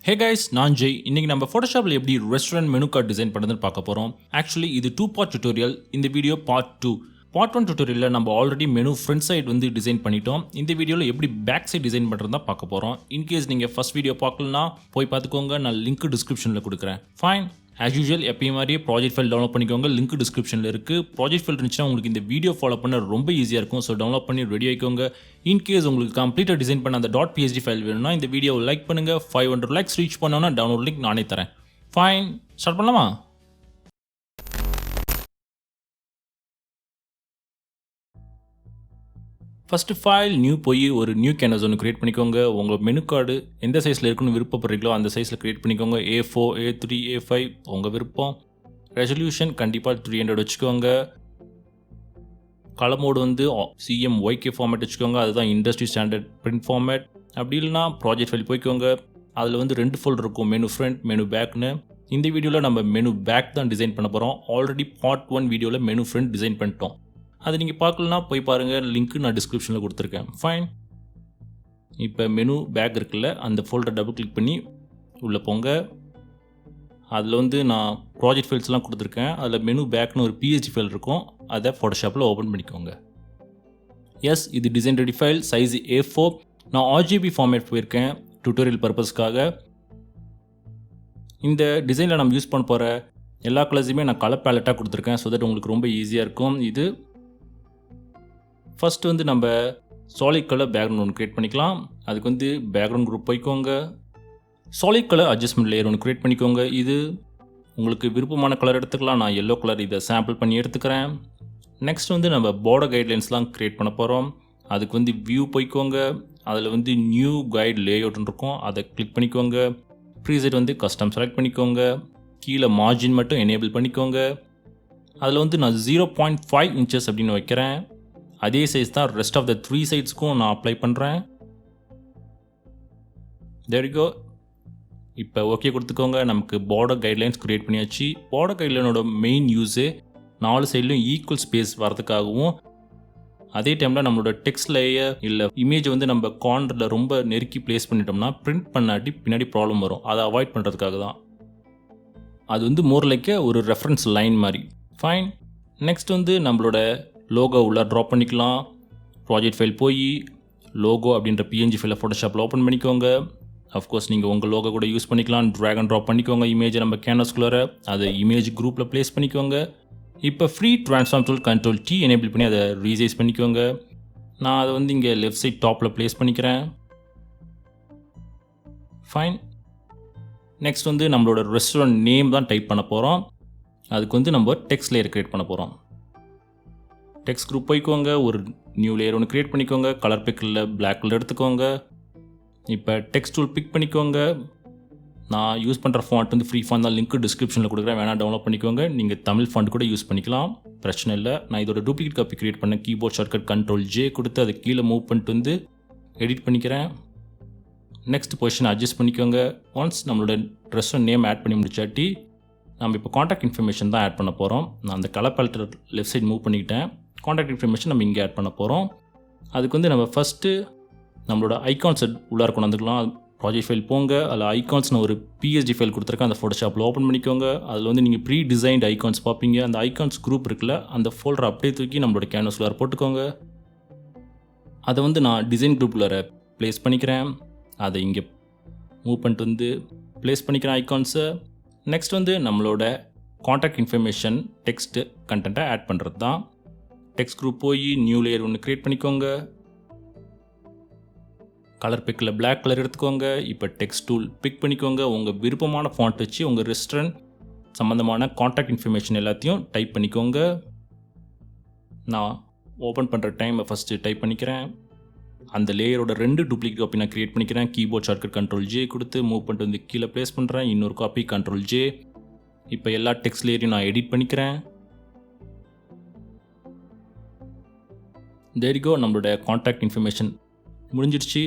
Hey guys, நான் ஜெய். இன்னைக்கு நம்ம ஃபோட்டோஷாப்பில் எப்படி ரெஸ்டாரண்ட் மெனு கார்டு டிசைன் பண்ணுறதுன்னு பார்க்க போகிறோம். ஆக்சுவலி இது 2 பார்ட் டியூட்டோரியல். இந்த வீடியோ பார்ட் 2. பார்ட் 1 டியூட்டோரியலில் நம்ம ஆல்ரெடி மெனு ஃப்ரண்ட் சைடு வந்து டிசைன் பண்ணிட்டோம். இந்த வீடியோவில் எப்படி பேக் சைடு டிசைன் பண்ணுறது தான் பார்க்க போகிறோம். இன்கேஸ் நீங்கள் ஃபஸ்ட் வீடியோ பார்க்கலனா போய் பார்த்துக்கோங்க. நான் லிங்க் டிஸ்கிரிப்ஷனில் கொடுக்குறேன். ஃபைன். ஆஸ் யூஷுவல் எப்பயும் மாதிரியே ப்ராஜெக்ட் ஃபைல் டவுன்லோட் பண்ணிக்கோங்க. லிங்க் டிஸ்கிரிப்ஷனில் இருக்குது. ப்ராஜெக்ட் ஃபைல் இருந்துச்சுன்னா உங்களுக்கு இந்த வீடியோ ஃபாலோ பண்ண ரொம்ப ஈஸியாக இருக்கும். ஸோ டவுன்லோட் பண்ணி ரெடி ஆகிக்கோங்க. இன்கேஸ் உங்களுக்கு கம்ப்ளீட்டாக டிசைன் பண்ண அந்த .psd ஃபைல் வேணும்னா இந்த வீடியோவை லைக் பண்ணுங்கள். 500 லைக்ஸ் ரீச் பண்ணோன்னா டவுன்லோட் லிங்க் நானே தரேன். ஃபைன், ஸ்டார்ட் பண்ணலாமா? ஃபஸ்ட்டு ஃபைல் நியூ போய் ஒரு நியூ கேன்வாஸ் ஒன்று க்ரியேட் பண்ணிக்கோங்க. உங்கள் மெனு கார்டு எந்த சைஸில் இருக்குன்னு விருப்பப்படுறீங்களோ அந்த சைஸில் க்ரியேட் பண்ணிக்கோங்க. A4, A3, A5 உங்கள் விருப்பம். ரெசல்யூஷன் கண்டிப்பாக 300 வச்சுக்கோங்க. கலர் மோடு வந்து CMYK ஃபார்மேட் வச்சுக்கோங்க. அதுதான் இண்டஸ்ட்ரி ஸ்டாண்டர்ட் பிரிண்ட் ஃபார்மேட். அப்படி இல்லைனா ப்ராஜெக்ட் ஃபைல் போய்க்கோங்க. அதில் வந்து 2 ஃபோல்டர் இருக்கும், மெனு ஃப்ரண்ட், மெனு பேக்னு. இந்த வீடியோவில் நம்ம மெனு பேக் தான் டிசைன் பண்ண போகிறோம். ஆல்ரெடி பார்ட் 1 வீடியோவில் மெனு ஃப்ரண்ட் டிசைன் பண்ணிட்டோம். அது நீங்கள் பார்க்கலனா போய் பாருங்கள். லிங்க்கு நான் டிஸ்கிரிப்ஷனில் கொடுத்துருக்கேன். ஃபைன். இப்போ மெனு பேக் இருக்குல்ல, அந்த ஃபோல்டர் டபுள் கிளிக் பண்ணி உள்ளே போங்க. அதில் வந்து நான் ப்ராஜெக்ட் ஃபைல்ஸ்லாம் கொடுத்துருக்கேன். அதில் மெனு பேக்னு ஒரு PSD ஃபைல் இருக்கும். அதை ஃபோட்டோஷாப்பில் ஓப்பன் பண்ணிக்கோங்க. எஸ், இது design ready file, size A4. நான் RGB ஃபார்மேட் போயிருக்கேன் டியூட்டோரியல் பர்பஸ்க்காக. இந்த டிசைனில் நம்ம யூஸ் பண்ண போகிற எல்லா கலர்ஸுமே நான் கலர் பேலட்டாக கொடுத்துருக்கேன். ஸோ தட் உங்களுக்கு ரொம்ப ஈஸியாக இருக்கும். இது ஃபஸ்ட்டு வந்து நம்ம சாலிட் கலர் பேக்ரவுண்ட் ஒன்று க்ரியேட் பண்ணிக்கலாம். அதுக்கு வந்து பேக்ரவுண்ட் குரூப் போய்க்கோங்க. சாலிட் கலர் அட்ஜஸ்ட்மெண்ட் லேயர் ஒன்று க்ரியேட் பண்ணிக்கோங்க. இது உங்களுக்கு விருப்பமான கலர் எடுத்துக்கலாம். நான் எல்லோ கலர் இதை சாம்பிள் பண்ணி எடுத்துக்கிறேன். நெக்ஸ்ட் வந்து நம்ம பார்டர் கைட்லைன்ஸ்லாம் க்ரியேட் பண்ண போகிறோம். அதுக்கு வந்து வியூ போய்க்கோங்க. அதில் வந்து நியூ கைட் லேஅவுட்னு இருக்கும், அதை கிளிக் பண்ணிக்கோங்க. ப்ரீசெட் வந்து கஸ்டம் செலக்ட் பண்ணிக்கோங்க. கீழே மார்ஜின் மட்டும் எனேபிள் பண்ணிக்கோங்க. அதில் வந்து நான் 0.5 இன்ச்சஸ் அப்படின்னு வைக்கிறேன். அதே சைஸ் தான் ரெஸ்ட் ஆஃப் த 3 சைட்ஸ்க்கும் நான் அப்ளை பண்ணுறேன். There you go. இப்போ ஓகே கொடுத்துக்கோங்க. நமக்கு பார்டர் கைட்லைன்ஸ் க்ரியேட் பண்ணியாச்சு. பார்டர் கைட்லைனோட மெயின் யூஸே 4 சைட்லையும் ஈக்குவல் ஸ்பேஸ் வரதுக்காகவும், அதே டைமில் நம்மளோட டெக்ஸ்ட் லேயர் இல்லை இமேஜ் வந்து நம்ம கார்னரில் ரொம்ப நெருக்கி ப்ளேஸ் பண்ணிட்டோம்னா பிரிண்ட் பண்ணாட்டி பின்னாடி ப்ராப்ளம் வரும். அதை அவாய்ட் பண்ணுறதுக்காக தான். அது வந்து மோர் லைக் ஒரு ரெஃபரன்ஸ் லைன் மாதிரி. ஃபைன். நெக்ஸ்ட் வந்து நம்மளோட லோகோ உள்ள ட்ராப் பண்ணிக்கலாம். ப்ராஜெக்ட் ஃபைல் போய் லோகோ அப்படின்ற PNG ஃபைலை ஃபோட்டோஷாப்பில் ஓப்பன் பண்ணிக்கோங்க. அஃப்கோர்ஸ் நீங்கள் உங்கள் லோகோ கூட யூஸ் பண்ணிக்கலாம். ட்ராக் அண்ட் ட்ராப் பண்ணிக்கோங்க இமேஜை நம்ம கேன்வாஸ்குள்ளே. அதை இமேஜ் குரூப்பில் ப்ளேஸ் பண்ணிக்கோங்க. இப்போ free transform tool Ctrl+T enable பண்ணி அதை ரீசைஸ் பண்ணிக்கோங்க. நான் அதை வந்து இங்கே லெஃப்ட் சைட் டாப்பில் ப்ளேஸ் பண்ணிக்கிறேன். ஃபைன். நெக்ஸ்ட் வந்து நம்மளோட ரெஸ்டாரண்ட் நேம் தான் டைப் பண்ண போகிறோம். அதுக்கு வந்து நம்ம டெக்ஸ்ட் லேயர் க்ரியேட் பண்ண போகிறோம். டெக்ஸ்ட் குரூப் போய்க்கோங்க. ஒரு நியூ லேயர் ஒன்று க்ரியேட் பண்ணிக்கோங்க. கலர் பிக்கில் பிளாக் கலர் எடுத்துக்கோங்க. இப்போ டெக்ஸ்ட் டூல் பிக் பண்ணிக்கோங்க. நான் யூஸ் பண்ணுற ஃபாண்ட் வந்து ஃப்ரீ ஃபாண்ட் தான். லிங்க் டிஸ்கிரிப்ஷனில் கொடுக்குறேன், வேணால் டவுன்லோட் பண்ணிக்கோங்க. நீங்கள் தமிழ் ஃபாண்ட் கூட யூஸ் பண்ணிக்கலாம், பிரச்சனை இல்லை. நான் இதோட டூப்ளிகேட் காப்பி க்ரியேட் பண்ண கீபோர்ட் ஷார்ட்கட் Ctrl+J கொடுத்து அதை கீழே மூவ் பண்ணிட்டு வந்து எடிட் பண்ணிக்கிறேன். நெக்ஸ்ட் பொசிஷன் அட்ஜஸ்ட் பண்ணிக்கோங்க. ஒன்ஸ் நம்மளோட ரெஸ்டாரண்ட் நேம் ஆட் பண்ணி முடிச்சாட்டி நம்ம இப்போ காண்டாக்ட் இன்ஃபர்மேஷன் தான் ஆட் பண்ண போகிறோம். நான் அந்த கலர் பேலட்டர் லெஃப்ட் சைட் மூவ் பண்ணிக்கிட்டேன். காண்டாக்ட் இன்ஃபர்மேஷன் நம்ம இங்கே ஆட் பண்ண போகிறோம். அதுக்கு வந்து நம்ம ஃபஸ்ட்டு நம்மளோட ஐகான்ஸ் உள்ளார கொண்டு வந்துக்கலாம். ப்ராஜெக்ட் ஃபைல் போங்க. அதில் ஐகான்ஸ்னு ஒரு PSD ஃபைல் கொடுத்துருக்கேன். அந்த ஃபோட்டோஷாப்பில் ஓப்பன் பண்ணிக்கோங்க. அதில் வந்து நீங்கள் ப்ரீ டிசைன்ட் ஐகான்ஸ் பார்ப்பீங்க. அந்த ஐகான்ஸ் குரூப் இருக்குல்ல, அந்த ஃபோல்டர் அப்படியே தூக்கி நம்மளோட கேன்வாஸ் உள்ளார போட்டுக்கோங்க. அதை வந்து நான் டிசைன் குரூப் உள்ளார ப்ளேஸ் பண்ணிக்கிறேன். அதை இங்கே மூவ் பண்ணிட்டு வந்து ப்ளேஸ் பண்ணிக்கிறேன் ஐகான்ஸை. நெக்ஸ்ட் வந்து நம்மளோட காண்டாக்ட் இன்ஃபர்மேஷன் டெக்ஸ்ட்டு கண்டென்ட்டை ஆட் பண்ணுறது தான். டெக்ஸ்ட் குரூப் போய் நியூ லேயர் ஒன்று க்ரியேட் பண்ணிக்கோங்க. கலர் பிக்கில் பிளாக் கலர் எடுத்துக்கோங்க. இப்போ டெக்ஸ்ட் டூல் பிக் பண்ணிக்கோங்க. உங்கள் விருப்பமான ஃபாண்ட் வச்சு உங்கள் ரெஸ்டாரண்ட் சம்மந்தமான காண்டாக்ட் இன்ஃபர்மேஷன் எல்லாத்தையும் டைப் பண்ணிக்கோங்க. நான் ஓப்பன் பண்ணுற டைமை ஃபஸ்ட்டு டைப் பண்ணிக்கிறேன். அந்த லேயரோட 2 டூப்ளிகேட் காப்பி நான் க்ரியேட் பண்ணிக்கிறேன். கீபோர்ட் ஷார்ட்கட் Ctrl+J கொடுத்து மூவ் பண்ணிட்டு வந்து கீழே ப்ளேஸ் பண்ணுறேன். இன்னொரு காப்பி Ctrl+J. இப்போ எல்லா டெக்ஸ்ட் லேயரையும் நான் எடிட் பண்ணிக்கிறேன். There you go. நம்மளோட காண்டாக்ட் இன்ஃபர்மேஷன் முடிஞ்சிடுச்சு.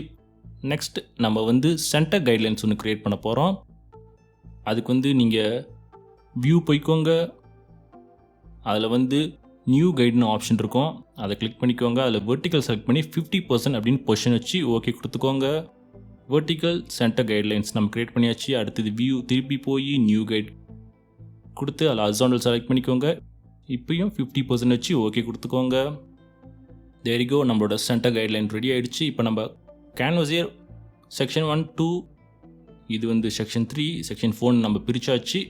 நெக்ஸ்ட் நம்ம வந்து சென்டர் கைட்லைன்ஸ் ஒன்று க்ரியேட் பண்ண போகிறோம். அதுக்கு வந்து நீங்கள் வியூ போய்க்கோங்க. அதில் வந்து நியூ கைடுன்னு ஆப்ஷன் இருக்கும், அதை கிளிக் பண்ணிக்கோங்க. அதில் வெர்டிக்கல் செலக்ட் பண்ணி 50% அப்படின்னு பொசிஷன் வச்சு ஓகே கொடுத்துக்கோங்க. வெர்டிக்கல் சென்டர் கைட்லைன்ஸ் நம்ம க்ரியேட் பண்ணியாச்சு. அடுத்தது வியூ திருப்பி போய் நியூ கைட் கொடுத்து அதில் ஹாரிசான்டல் செலக்ட் பண்ணிக்கோங்க. இப்போயும் 50% வச்சு ஓகே கொடுத்துக்கோங்க. தேர் யூ கோ, நம்மளோட சென்டர் கைட்லைன் ரெடி ஆகிடுச்சு. இப்போ நம்ம கேன்வஸே செக்ஷன் 1, 2, இது வந்து செக்ஷன் 3, செக்ஷன் 4 நம்ம பிரிச்சாச்சு.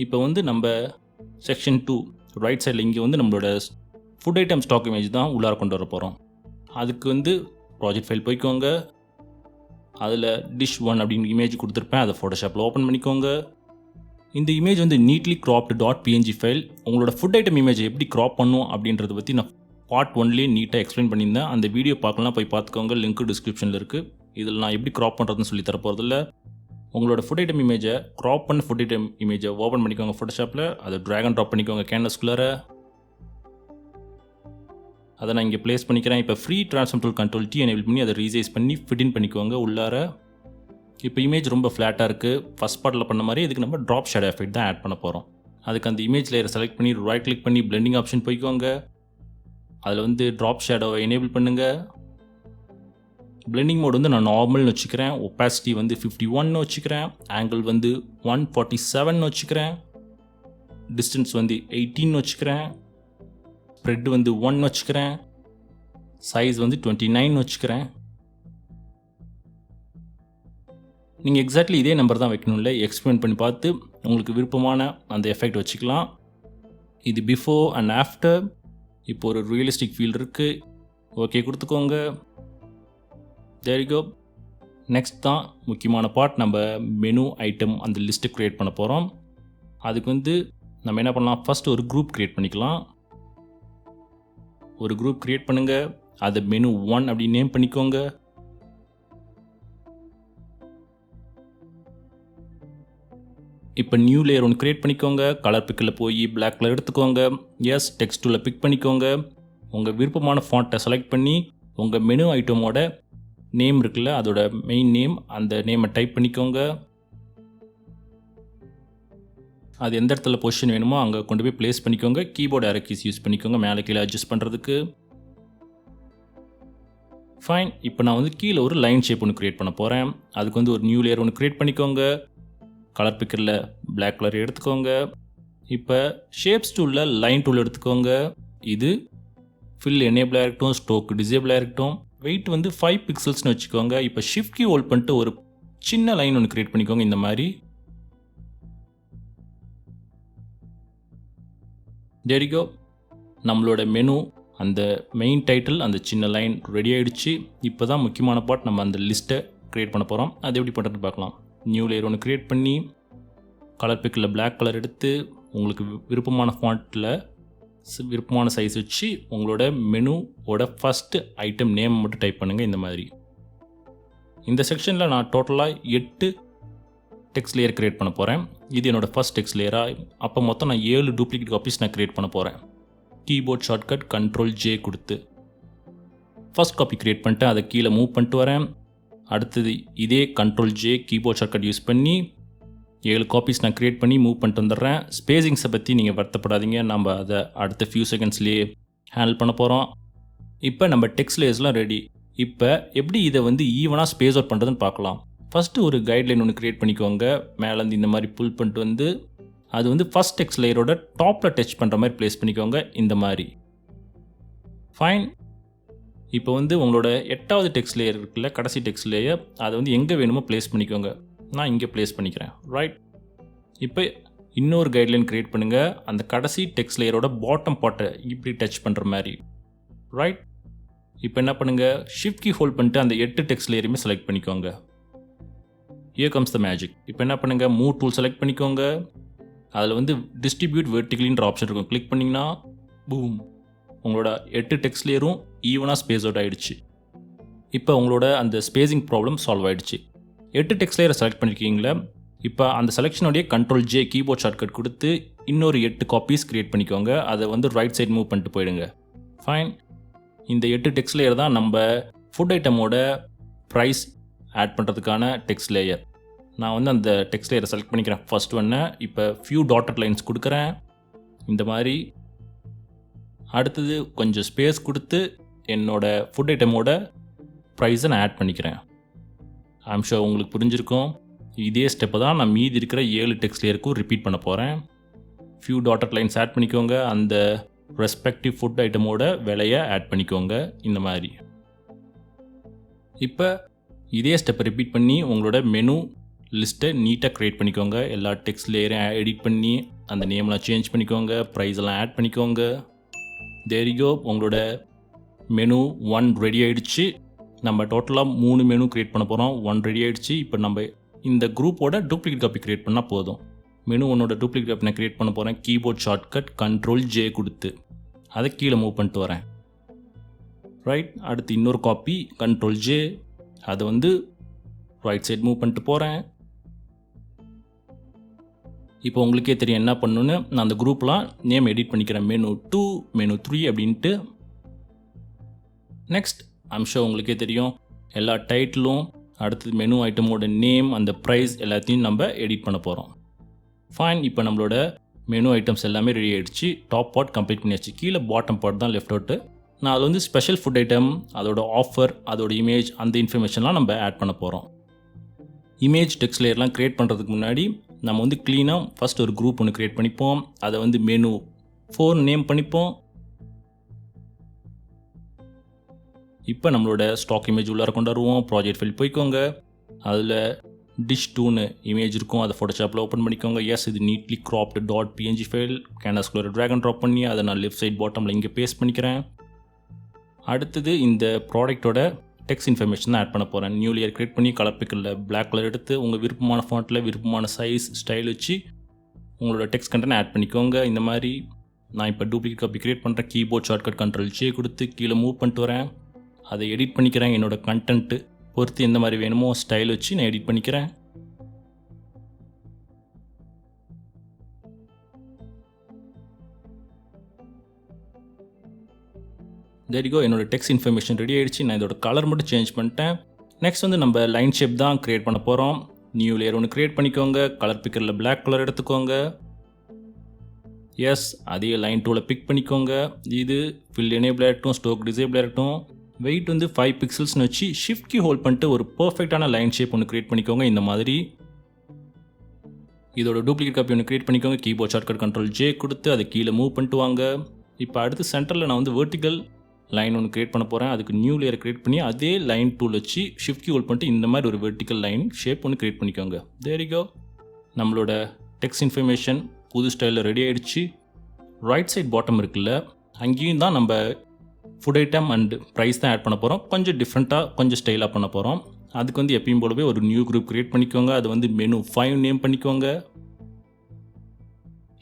இப்போ வந்து நம்ம செக்ஷன் 2 ரைட் சைடில் இங்கே வந்து நம்மளோட ஃபுட் ஐட்டம் ஸ்டாக் இமேஜ் தான் உள்ளார கொண்டு வர போகிறோம். அதுக்கு வந்து ப்ராஜெக்ட் ஃபைல் போய்க்கோங்க. அதில் டிஷ் 1 அப்படின்னு இமேஜ் கொடுத்துருப்பேன். அதை ஃபோட்டோஷாப்பில் ஓப்பன் பண்ணிக்கோங்க. இந்த இமேஜ் வந்து நீட்லி க்ராப்டு .png ஃபைல். உங்களோட ஃபுட் ஐட்டம் இமேஜை எப்படி க்ராப் பண்ணும் அப்படின்றத பற்றி நான் பார்ட் 1லேயே நீட்டாக எக்ஸ்பிளைன் பண்ணியிருந்தேன். அந்த வீடியோ பார்க்கலாம், போய் பார்த்துக்கோங்க. லிங்க்கு டிஸ்கிரிப்ஷனில் இருக்குது. இதில் நான் எப்படி க்ராப் பண்ணுறதுன்னு சொல்லி தரப்போகிறதில்ல. உங்களோட ஃபுட் ஐட்டம் இமேஜை க்ராப் பண்ண ஃபுட் ஐட்டம் இமேஜை ஓப்பன் பண்ணிக்கோங்க ஃபோட்டோஷாப்பில். அதை ட்ராக் அண்ட் ட்ராப் பண்ணிக்கோங்க கேன்வஸ்குள்ளார. அதை நான் இங்கே ப்ளேஸ் பண்ணிக்கிறேன். இப்போ free transform tool Ctrl+T enable பண்ணி அதை ரீசைஸ் பண்ணி ஃபிட் பண்ணிக்கோங்க உள்ளார. இப்போ இமேஜ் ரொம்ப ஃப்ளாட்டாக இருக்குது. ஃபஸ்ட் பார்ட்டில் பண்ண மாதிரி இதுக்கு நம்ம ட்ராப் ஷேடோ எஃபெக்ட் தான் ஆட் பண்ண போகிறோம். அதுக்கு அந்த இமேஜ் லேயரை செலக்ட் பண்ணி ரைட் கிளிக் பண்ணி பிளெண்டிங் ஆப்ஷன் போய்க்கோங்க. அதில் வந்து ட்ராப் ஷேடோவை எனேபிள் பண்ணுங்கள். பிளெண்டிங் மோட் வந்து நான் நார்மல்னு வச்சுக்கிறேன். ஒப்பாசிட்டி வந்து 51 வச்சுக்கிறேன். ஆங்கிள் வந்து 147 வச்சுக்கிறேன். டிஸ்டன்ஸ் வந்து 18 வச்சுக்கிறேன். ஸ்ப்ரெட் வந்து 1 வச்சுக்கிறேன். சைஸ் வந்து 29 வச்சுக்கிறேன். நீங்கள் எக்ஸாக்ட்லி இதே நம்பர் தான் வைக்கணும், இல்லை எக்ஸ்பிளைன் பண்ணி பார்த்து உங்களுக்கு விருப்பமான அந்த எஃபெக்ட் வச்சுக்கலாம். இது பிஃபோர் அண்ட் ஆஃப்டர். இப்போ ஒரு ரியலிஸ்டிக் ஃபீல் இருக்குது. ஓகே கொடுத்துக்கோங்க. தேர் யூ கோ. நெக்ஸ்ட் தான் முக்கியமான பார்ட். நம்ம மெனு ஐட்டம் அந்த லிஸ்ட்டு க்ரியேட் பண்ண போகிறோம். அதுக்கு வந்து நம்ம என்ன பண்ணலாம், ஃபஸ்ட்டு ஒரு குரூப் க்ரியேட் பண்ணிக்கலாம். ஒரு குரூப் க்ரியேட் பண்ணுங்கள். அதை மெனு 1 அப்படி நேம் பண்ணிக்கோங்க. இப்போ நியூ லேயர் ஒன்று க்ரியேட் பண்ணிக்கோங்க. கலர் பிக்கில் போய் பிளாக் கலர் எடுத்துக்கோங்க. எஸ் டெக்ஸ்ட் டூலை பிக் பண்ணிக்கோங்க. உங்கள் விருப்பமான ஃபாண்ட்டை செலக்ட் பண்ணி உங்கள் மெனு ஐட்டமோட நேம் இருக்குல்ல, அதோட மெயின் நேம், அந்த நேமை டைப் பண்ணிக்கோங்க. அது எந்த இடத்துல பொசிஷன் வேணுமோ அங்கே கொண்டு போய் ப்ளேஸ் பண்ணிக்கோங்க. கீபோர்டு ஏரோ கீஸ் யூஸ் பண்ணிக்கோங்க மேலே கீழே அட்ஜஸ்ட் பண்ணுறதுக்கு. ஃபைன். இப்போ நான் வந்து கீழே ஒரு லைன் ஷேப் ஒன்று க்ரியேட் பண்ண போகிறேன். அதுக்கு வந்து ஒரு நியூ லேயர் ஒன்று க்ரியேட் பண்ணிக்கோங்க. கலர் பிக்கரில் பிளாக் கலர் எடுத்துக்கோங்க. இப்போ ஷேப்ஸ் டூலில் லைன் டூல் எடுத்துக்கோங்க. இது ஃபில் எனேபிளாக இருக்கட்டும், ஸ்ட்ரோக் டிசேபிளாக இருக்கட்டும். வெயிட் வந்து 5 பிக்சல்ஸ்னு வச்சுக்கோங்க. இப்போ ஷிஃப்ட் கீ ஹோல்ட் பண்ணிட்டு ஒரு சின்ன லைன் ஒன்று க்ரியேட் பண்ணிக்கோங்க இந்த மாதிரி. There you go. நம்மளோட மெனு அந்த மெயின் டைட்டில் அந்த சின்ன லைன் ரெடி ஆகிடுச்சு. இப்போ தான் முக்கியமான பார்ட், நம்ம அந்த லிஸ்ட்டை க்ரியேட் பண்ண போகிறோம். அது எப்படி பண்ணுறதுன்னு பார்க்கலாம். நியூ லேயர் ஒன்று க்ரியேட் பண்ணி கலர் பிக்கில் பிளாக் கலர் எடுத்து உங்களுக்கு விருப்பமான ஃபாண்ட்டில் விருப்பமான சைஸ் வச்சு உங்களோட மெனுவோட ஃபஸ்ட்டு ஐட்டம் நேம் மட்டும் டைப் பண்ணுங்கள் இந்த மாதிரி. இந்த செக்ஷனில் நான் டோட்டலாக 8 டெக்ஸ்ட் லேயர் க்ரியேட் பண்ண போகிறேன். இது என்னோடய ஃபஸ்ட் டெக்ஸ்ட் லேயராக. அப்போ மொத்தம் நான் 7 டூப்ளிகேட் காப்பீஸ் நான் க்ரியேட் பண்ண போகிறேன். கீபோர்ட் ஷார்ட்கட் Ctrl+J கொடுத்து ஃபஸ்ட் காப்பி க்ரியேட் பண்ணிட்டு அதை கீழே மூவ் பண்ணிட்டு வரேன். அடுத்தது இதே Ctrl+J கீபோர்ட் ஷார்ட்கட் யூஸ் பண்ணி 7 காப்பீஸ் நான் க்ரியேட் பண்ணி மூவ் பண்ணிட்டு வந்துடுறேன். ஸ்பேசிங்ஸை பற்றி நீங்கள் வருத்தப்படாதீங்க, நம்ம அதை அடுத்த ஃபியூ செகண்ட்ஸ்லேயே ஹேண்டில் பண்ண போகிறோம். இப்போ நம்ம டெக்ஸ்ட் லேயர்ஸ்லாம் ரெடி. இப்போ எப்படி இதை வந்து ஈவனாக ஸ்பேஸ் அவுட் பண்ணுறதுன்னு பார்க்கலாம். ஃபஸ்ட்டு ஒரு கைட்லைன் ஒன்று க்ரியேட் பண்ணிக்கோங்க. மேலேருந்து இந்த மாதிரி புல் பண்ணிட்டு வந்து அது வந்து ஃபஸ்ட் டெக்ஸ்ட் லேயரோட டாப்பில் டச் பண்ணுற மாதிரி ப்ளேஸ் பண்ணிக்கோங்க இந்த மாதிரி. ஃபைன். இப்போ வந்து உங்களோட 8வது டெக்ஸ்ட் லேயர் இருக்குல்ல, கடைசி டெக்ஸ்ட் லேயர், அதை வந்து எங்கே வேணுமோ ப்ளேஸ் பண்ணிக்கோங்க. நான் இங்கே ப்ளேஸ் பண்ணிக்கிறேன். ரைட். இப்போ இன்னொரு கைட்லைன் க்ரியேட் பண்ணுங்கள். அந்த கடைசி டெக்ஸ்ட் லேயரோட பாட்டம் பார்ட்டை இப்படி டச் பண்ணுற மாதிரி. ரைட். இப்போ என்ன பண்ணுங்கள், ஷிஃப்ட் கீ ஹோல்ட் பண்ணிட்டு அந்த 8 டெக்ஸ்ட் லேயரையுமே செலக்ட் பண்ணிக்கோங்க. Here comes the magic. இப்போ என்ன பண்ணுங்கள், மூவ் டூல் செலக்ட் பண்ணிக்கோங்க. அதில் வந்து டிஸ்ட்ரிபியூட் வெர்டிகலின்ற ஆப்ஷன் இருக்கும். கிளிக் பண்ணிங்கன்னா பூம், உங்களோட 8 டெக்ஸ்ட் லேயரும் ஈவனாக ஸ்பேஸ் அவுட் ஆகிடுச்சு. இப்போ உங்களோட அந்த ஸ்பேசிங் ப்ராப்ளம் சால்வ் ஆகிடுச்சு. 8 டெக்ஸ்ட் லேயரை செலக்ட் பண்ணியிருக்கீங்களே, இப்போ அந்த செலெக்ஷனோடைய Ctrl+J கீபோர்ட் ஷார்ட்கட் கொடுத்து இன்னொரு 8 காப்பீஸ் க்ரியேட் பண்ணிக்கோங்க. அதை வந்து ரைட் சைட் மூவ் பண்ணிட்டு போயிடுங்க. ஃபைன். இந்த 8 டெக்ஸ்ட் லேயர் தான் நம்ம ஃபுட் ஐட்டமோட ப்ரைஸ் ஆட் பண்ணுறதுக்கான டெக்ஸ்ட் லேயர். நான் வந்து அந்த டெக்ஸ்ட் லேயரை செலக்ட் பண்ணிக்கிறேன் ஃபர்ஸ்ட் ஒன்று. இப்போ ஃபியூ டாட்டட் லைன்ஸ் கொடுக்குறேன் இந்த மாதிரி. அடுத்தது கொஞ்சம் ஸ்பேஸ் கொடுத்து என்னோடய ஃபுட் ஐட்டமோட ப்ரைஸை நான் ஆட் பண்ணிக்கிறேன். ஐம் ஷூர் உங்களுக்கு புரிஞ்சிருக்கும். இதே ஸ்டெப்பை தான் நான் மீதி இருக்கிற 7 டெக்ஸ்ட் லேயருக்கும் ரிப்பீட் பண்ண போகிறேன். ஃபியூ டாட்டட் லைன்ஸ் ஆட் பண்ணிக்கோங்க. அந்த ரெஸ்பெக்டிவ் ஃபுட் ஐட்டமோட விலையை ஆட் பண்ணிக்கோங்க. இந்த மாதிரி இப்போ இதே ஸ்டெப்பை ரிப்பீட் பண்ணி உங்களோட மெனு லிஸ்ட்டை நீட்டாக க்ரியேட் பண்ணிக்கோங்க. எல்லா டெக்ஸ்ட் லேயரையும் எடிட் பண்ணி அந்த நேம்லாம் சேஞ்ச் பண்ணிக்கோங்க. ப்ரைஸ் எல்லாம் ஆட் பண்ணிக்கோங்க. There you go. உங்களோட மெனு 1 ரெடி ஆகிடுச்சு. நம்ம டோட்டலாக 3 மெனு க்ரியேட் பண்ண போகிறோம். 1 ரெடி ஆகிடுச்சு. இப்போ நம்ம இந்த குரூப்போட டூப்ளிகேட் காப்பி க்ரியேட் பண்ணால் போதும். மெனு 1ஓட டூப்ளிகேட் காப்பி நான் க்ரியேட் பண்ண போகிறேன். கீபோர்ட் ஷார்ட்கட் Ctrl+J கொடுத்து அதை கீழே மூவ் பண்ணிட்டு வரேன். ரைட். அடுத்து இன்னொரு காப்பி Ctrl+J, அதை வந்து ரைட் சைட் மூவ் பண்ணிட்டு போகிறேன். இப்போ உங்களுக்கே தெரியும் என்ன பண்ணணுன்னு. நான் அந்த குரூப்லாம் நேம் எடிட் பண்ணிக்கிறேன். மெனு 2, மெனு 3 அப்படின்ட்டு. நெக்ஸ்ட் ஐம் ஷூர் உங்களுக்கே தெரியும் எல்லா டைட்டிலும், அடுத்தது மெனு ஐட்டமோட நேம், அந்த ப்ரைஸ் எல்லாத்தையும் நம்ம எடிட் பண்ண போகிறோம். ஃபைன். இப்போ நம்மளோட மெனு ஐட்டம்ஸ் எல்லாமே ரெடி ஆகிடுச்சு. டாப் பார்ட் கம்ப்ளீட் பண்ணியாச்சு. கீழே பாட்டம் பார்ட் தான் லெஃப்ட் அவுட்டு. நான் அது வந்து ஸ்பெஷல் ஃபுட் ஐட்டம், அதோட ஆஃபர், அதோட இமேஜ், அந்த இன்ஃபர்மேஷன்லாம் நம்ம ஆட் பண்ண போகிறோம். இமேஜ் டெக்ஸ்ட் லேயர்லாம் க்ரியேட் பண்ணுறதுக்கு முன்னாடி நம்ம வந்து க்ளீனாக ஃபஸ்ட் ஒரு குரூப் ஒன்று க்ரியேட் பண்ணிப்போம். அதை வந்து மெனு 4 நேம் பண்ணிப்போம். இப்போ நம்மளோட ஸ்டாக் இமேஜ் உள்ளார கொண்டு வருவோம். ப்ராஜெக்ட் ஃபைல் போய்க்கோங்க. அதில் டிஷ் 2ன்னு இமேஜ் இருக்கும். அதை ஃபோட்டோஷாப்பில் ஓப்பன் பண்ணிக்கோங்க. எஸ், இது நீட்லி க்ராப்டு .png ஃபைல். கேன்வாஸ்குள்ளே ட்ராக் அண்ட் ட்ராப் பண்ணி அதை நான் லெஃப்ட் சைட் பாட்டமில் இங்கே பேஸ்ட் பண்ணிக்கிறேன். அடுத்தது இந்த ப்ராடக்ட்டோட டெக்ஸ்ட் இன்ஃபர்மேஷன் தான் ஆட் பண்ண போகிறேன். நியூ லேயர் க்ரியேட் பண்ணி கலர் பிக்கரில் பிளாக் கலர் எடுத்து உங்கள் விருப்பமான ஃபாண்ட்டில் விருப்பமான சைஸ் ஸ்டைல் வச்சு உங்களோட டெக்ஸ்ட் கண்டென்ட் ஆட் பண்ணிக்கோங்க. இந்த மாதிரி நான் இப்போ டூப்ளிகேட் காப்பி க்ரியேட் பண்ணுறேன். கீபோர்ட் ஷார்ட்கட் Ctrl+J கொடுத்து கீழே மூவ் பண்ணிட்டு வரேன். அதை எடிட் பண்ணிக்கிறேன். என்னோடய கண்டென்ட்டு பொறுத்து எந்த மாதிரி வேணுமோ ஸ்டைல் வச்சு நான் எடிட் பண்ணிக்கிறேன். There you go. என்னோட டெக்ஸ்ட் இன்ஃபர்மேஷன் ரெடி ஆகிடுச்சு. நான் இதோட கலர் மட்டும் சேஞ்ச் பண்ணிட்டேன். நெக்ஸ்ட் வந்து நம்ம லைன் ஷேப் தான் க்ரியேட் பண்ண போகிறோம். நியூ லேயர் ஒன்று க்ரியேட் பண்ணிக்கோங்க. கலர் பிக்கரில் பிளாக் கலர் எடுத்துக்கோங்க. எஸ், அதே லைன் டூவில் பிக் பண்ணிக்கோங்க. இது ஃபில் எனேபிள் ஆகட்டும், ஸ்டோக் டிசேபிள் ஆகட்டும். வெயிட் வந்து 5 பிக்சல்ஸ்னு வச்சு ஷிஃப்ட் கீ ஹோல்ட் பண்ணிட்டு ஒரு பர்ஃபெக்டான லைன் ஷேப் ஒன்று க்ரியேட் பண்ணிக்கோங்க. இந்த மாதிரி இதோட டூப்ளிகேட் காப்பி ஒன்று க்ரியேட் பண்ணிக்கோங்க. கீபோர்ட் ஷார்ட்கட் Ctrl+J கொடுத்து அதை கீழே மூவ் பண்ணிட்டு வாங்க. இப்போ அடுத்து சென்டரில் நான் வந்து வெர்டிக்கல் லைன் ஒன்று க்ரியேட் பண்ண போகிறேன். அதுக்கு நியூ லேயர் க்ரியேட் பண்ணி அதே லைன் டூல் வச்சு ஷிஃப்ட் கீ ஹோல்ட் பண்ணிட்டு இந்த மாதிரி ஒரு வெர்டிக்கல் லைன் ஷேப் ஒன்று க்ரியேட் பண்ணிக்கோங்க. There you go. நம்மளோட டெக்ஸ்ட் இன்ஃபர்மேஷன் புது ஸ்டைலில் ரெடி ஆகிடுச்சு. ரைட் சைட் பாட்டம் இருக்குல்ல, அங்கேயும் தான் நம்ம ஃபுட் ஐட்டம் அண்ட் ப்ரைஸ் தான் ஆட் பண்ண போகிறோம். கொஞ்சம் டிஃப்ரெண்ட்டாக, கொஞ்சம் ஸ்டைலாக பண்ண போகிறோம். அதுக்கு வந்து எப்பயும் போலவே ஒரு நியூ குரூப் க்ரியேட் பண்ணிக்கோங்க. அது வந்து மெனு 5 நேம் பண்ணிக்கோங்க.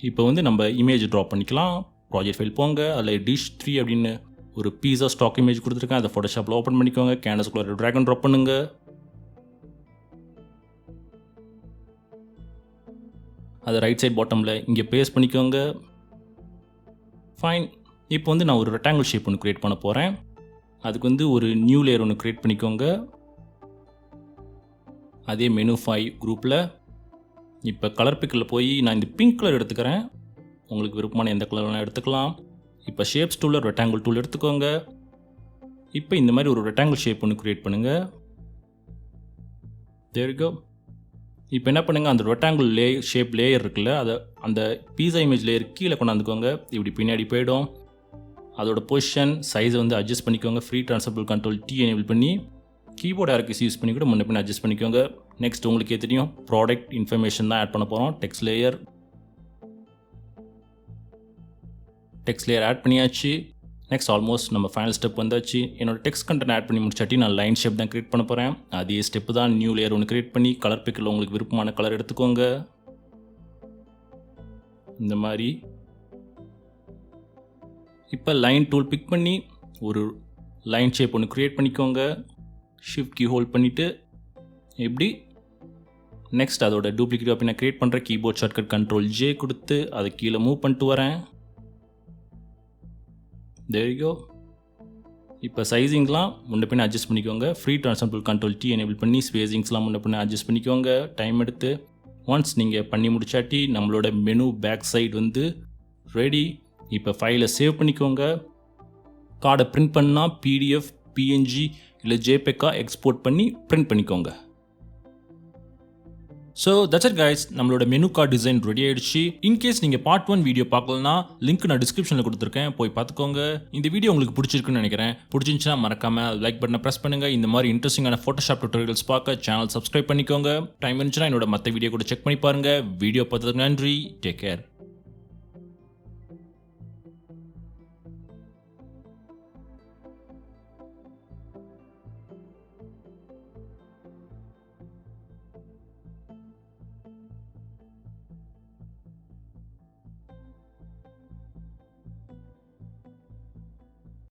இப்போ வந்து நம்ம இமேஜ் ட்ராப் பண்ணிக்கலாம். ப்ராஜெக்ட் ஃபைல் போங்க. அதில் டிஷ் 3 அப்படின்னு ஒரு பீஸா ஸ்டாக் இமேஜ் கொடுத்துருக்கேன். அதை ஃபோட்டோஷாப்பில் ஓப்பன் பண்ணிக்கோங்க. கேன்வாஸ்குள்ளே ட்ராக் அண்ட் ட்ராப் பண்ணுங்க. அதை ரைட் சைட் பாட்டமில் இங்கே பேஸ்ட் பண்ணிக்கோங்க. ஃபைன். இப்போ வந்து நான் ஒரு ரெக்டாங்கிள் ஷேப் ஒன்று க்ரியேட் பண்ண போகிறேன். அதுக்கு வந்து ஒரு நியூ லேயர் ஒன்று க்ரியேட் பண்ணிக்கோங்க. அதே மெனு 5 குரூப்பில் இப்போ கலர் பிக்கில் போய் நான் இந்த பிங்க் கலர் எடுத்துக்கிறேன். உங்களுக்கு விருப்பமான எந்த கலர் வேணால் எடுத்துக்கலாம். இப்போ ஷேப்ஸ் டூலில் ரெக்டாங்கிள் டூல் எடுத்துக்கோங்க. இப்போ இந்த மாதிரி ஒரு ரெக்டாங்கிள் ஷேப் ஒன்று க்ரியேட் பண்ணுங்கள். There you go. இப்போ என்ன பண்ணுங்கள், அந்த ரெக்டாங்கிள் ஷேப் லேயர் இருக்குல்ல, அதை அந்த பீஸா இமேஜ் லேயர் கீழே கொண்டாந்துக்கோங்க. இப்படி பின்னாடி போயிடும். அதோட பொசிஷன் சைஸை வந்து அட்ஜஸ்ட் பண்ணிக்கோங்க. ஃப்ரீ ட்ரான்ஸ்ஃபரபிள் Ctrl+T எனேபிள் பண்ணி கீபோர்ட் ஆர்கிஸ் யூஸ் பண்ணி கூட முன்ன பின்ன அட்ஜஸ்ட் பண்ணிக்கோங்க. நெக்ஸ்ட் உங்களுக்கே தெரியும் ப்ராடக்ட் இன்ஃபர்மேஷன் தான் ஆட் பண்ண போகிறோம். டெக்ஸ்ட் லேயர் ஆட் பண்ணியாச்சு. நெக்ஸ்ட் ஆல்மோஸ்ட் நம்ம ஃபைனல் ஸ்டெப் வந்தாச்சு. என்னோட டெக்ஸ்ட் கண்டென்ட் ஆட் பண்ணி முடிச்சாட்டி நான் லைன் ஷேப் தான் க்ரியேட் பண்ண போகிறேன். அதே ஸ்டெப்பு தான். நியூ லேயர் ஒன்று க்ரியேட் பண்ணி கலர் பிக்கில் உங்களுக்கு விருப்பமான கலர் எடுத்துக்கோங்க. இந்த மாதிரி இப்போ லைன் டூல் பிக் பண்ணி ஒரு லைன் ஷேப் ஒன்று க்ரியேட் பண்ணிக்கோங்க. ஷிஃப்ட் கீ ஹோல்ட் பண்ணிவிட்டு எப்படி நெக்ஸ்ட் அதோட டூப்ளிகேட் காப்பி நான் க்ரியேட் பண்ணுறேன். கீபோர்ட் ஷார்ட்கட் Ctrl+J கொடுத்து அதை கீழே மூவ் பண்ணிட்டு வரேன். There you go. இப்போ சைஸிங்லாம் முன்ன பின்ன அட்ஜஸ்ட் பண்ணிக்கோங்க. ஃப்ரீ ட்ரான்ஸ்ஃபரபிள் Ctrl+T எனேபிள் பண்ணி ஸ்பேசிங்ஸ்லாம் முன்ன பின்ன அட்ஜஸ்ட் பண்ணிக்கோங்க. டைம் எடுத்து ஒன்ஸ் நீங்கள் பண்ணி முடிச்சாட்டி நம்மளோட மெனு பேக் சைடு வந்து ரெடி. இப்போ ஃபைலை சேவ் பண்ணிக்கோங்க. கார்டை பிரிண்ட் பண்ணால் PDF, PNG இல்லை JPEG எக்ஸ்போர்ட் பண்ணி பிரிண்ட் பண்ணிக்கோங்க. ஸோ தட்ஸ் இட் கைஸ், நம்மளோட மெனு கார்டு டிசைன் ரெடி ஆயிடுச்சு. இன்கேஸ் நீங்கள் பார்ட் 1 வீடியோ பார்க்கலனா லிங்க் நான் டிஸ்கிரிப்ஷனில் கொடுத்துருக்கேன், போய் பார்த்துக்கோங்க. இந்த வீடியோ உங்களுக்கு பிடிச்சிருக்குன்னு நினைக்கிறேன். பிடிச்சிருந்துச்சுன்னா மறக்காம லைக் பட்டனை ப்ரெஸ் பண்ணுங்க. இந்த மாதிரி இன்ட்ரெஸ்டிங்கான ஃபோட்டோஷாப் டுட்டோரியல்ஸ் பார்க்க சேனல் சப்ஸ்கிரைப் பண்ணிக்கோங்க. டைம் இருந்துச்சுன்னா என்னோட மற்ற வீடியோ கூட செக் பண்ணி பாருங்க. வீடியோ பார்த்ததுக்கு நன்றி. Take care.